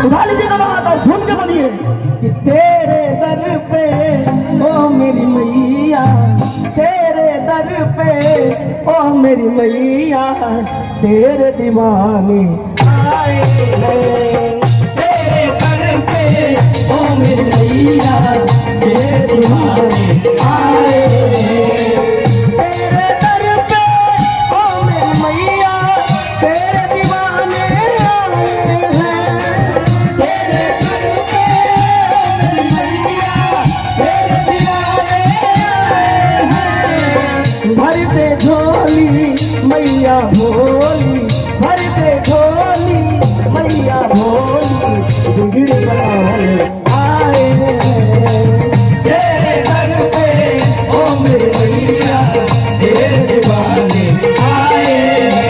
उठा लीजिए दोनों हाथ और झूम के बोलिए कि तेरे दर पे ओ मेरी मैया, तेरे दर पे ओ मेरी मैया, तेरे दीवाने आए हैं। तेरे दर पे ओ मेरी मैया, तेरे दीवाने आए हैं। तेरे दर पे ओ मेरी मैया, तेरे दीवाने आए हैं। तेरे दर पे ओ मेरी मैया, तेरे दीवाने आए हैं। भरते झोली मैया भोली, भरते झोली मैया भोली, बिगड़ बनाने आए हैं। तेरे दर पे ओ मेरी मैया, तेरे दीवाने आए हैं।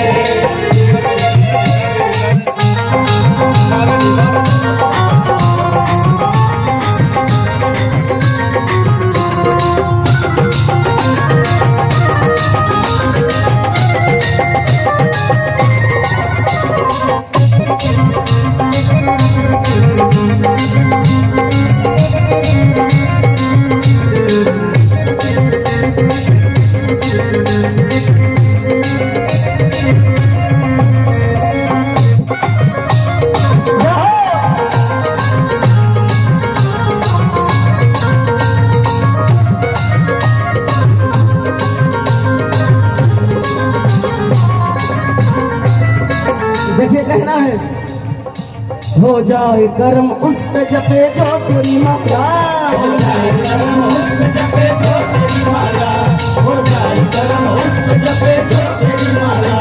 देखिए कहना है, हो जाए कर्म उस पे जपे जो तेरी माला, हो जाए कर्म उस पे जपे जो तेरी माला, हो जाए कर्म उस पे जपे जो तेरी माला।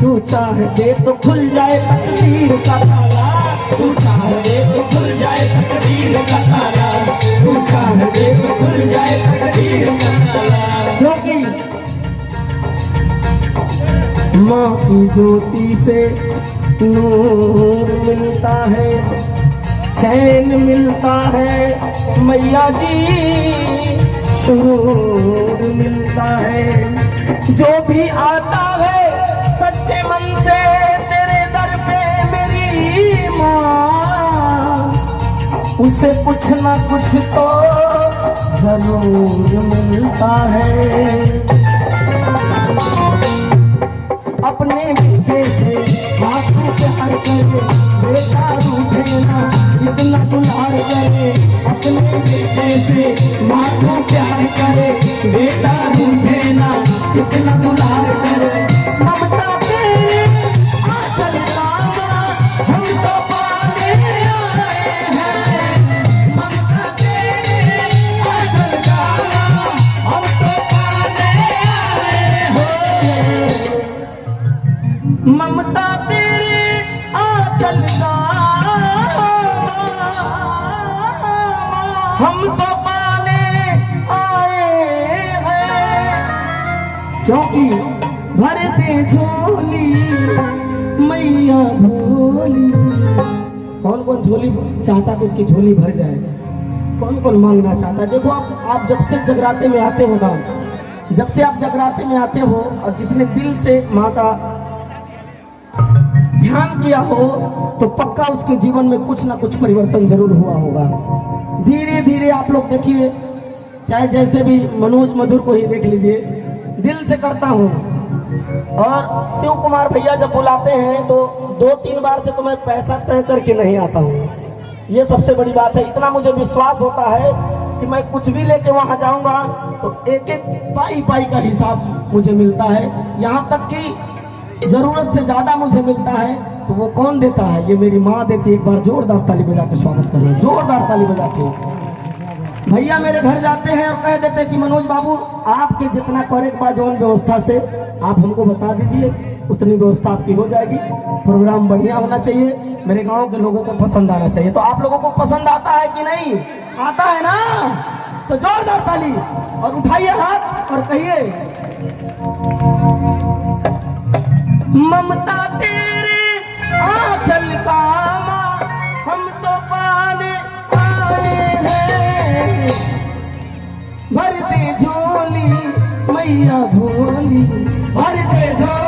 तू चाहे दे तो खुल जाए तकदीर का ताला, तू चाहे दे तो खुल जाए तकदीर का ताला, तू चाहे दे तो खुल जाए तकदीर का ताला। क्योंकि माँ की ज्योति से नूर मिलता है, चैन मिलता है मैया जी, शूर मिलता है। जो भी आता है सच्चे मन से तेरे दर पे मेरी माँ, उसे कुछ ना कुछ तो जरूर मिलता है। अपने बेटे से हाथों पे हर करे, बेटा रूठे ना इतना दुलार करे। अपने बेटे से हाथों पे हर करे, बेटा रूठे ना इतना दुलार करे। ममता तेरे आंचल का हम तो पाने आए हैं, ममता तेरे आंचल का हम तो पाने आए हैं। ममता तेरे आंचल का हम तो पाने आए हैं। क्योंकि भरते झोली मैया भोली। कौन कौन झोली चाहता कि उसकी झोली भर जाए, कौन कौन मांगना चाहता है? देखो आप जब से जगराते में आते हो ना, जब से आप जगराते में आते हो और जिसने दिल से माँ का ध्यान किया हो तो पक्का उसके जीवन में कुछ ना कुछ परिवर्तन जरूर हुआ होगा। धीरे धीरे आप लोग देखिए, चाहे जैसे भी मनोज मधुर को ही देख लीजिए, दिल से करता हूँ। और शिव कुमार भैया जब बुलाते हैं तो 2-3 बार से तो मैं पैसा तय करके नहीं आता हूँ। ये सबसे बड़ी बात है। इतना मुझे विश्वास होता है कि मैं कुछ भी लेके वहां जाऊंगा तो एक एक पाई पाई का हिसाब मुझे मिलता है। यहाँ तक कि जरूरत से ज्यादा मुझे मिलता है तो वो कौन देता है? ये मेरी माँ देती है। एक बार जोरदार ताली बजा के स्वागत करें, जोरदार ताली बजा के। भैया मेरे घर जाते हैं और कह देते हैं कि मनोज बाबू आपके जितना करे जौन व्यवस्था से आप हमको बता दीजिए, उतनी व्यवस्था आपकी हो जाएगी। प्रोग्राम बढ़िया होना चाहिए, मेरे गांव के लोगों को पसंद आना चाहिए। तो आप लोगों को पसंद आता है कि नहीं? आता है ना? तो जोरदार ताली और उठाइए हाथ और कहिए, ममता तेरे आंचल का हम तो पाने आए हैं। भर दे झोली मैया भोली, भर दे झोली।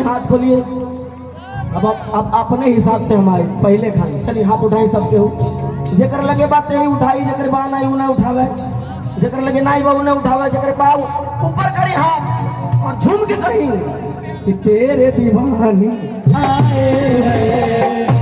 हाथ खोलिए। अब आप अपने हिसाब से हमारे पहले खाए। चलिए हाथ उठाई सबके हो, जेकर लगे बात यही उठाई, जेकर बा नहीं उ ना उठावे, जेकर लगे नाई बाबू ने उठावे, जेकर बा ऊपर करी हाथ और झूम के कहीं कि तेरे दीवानी आए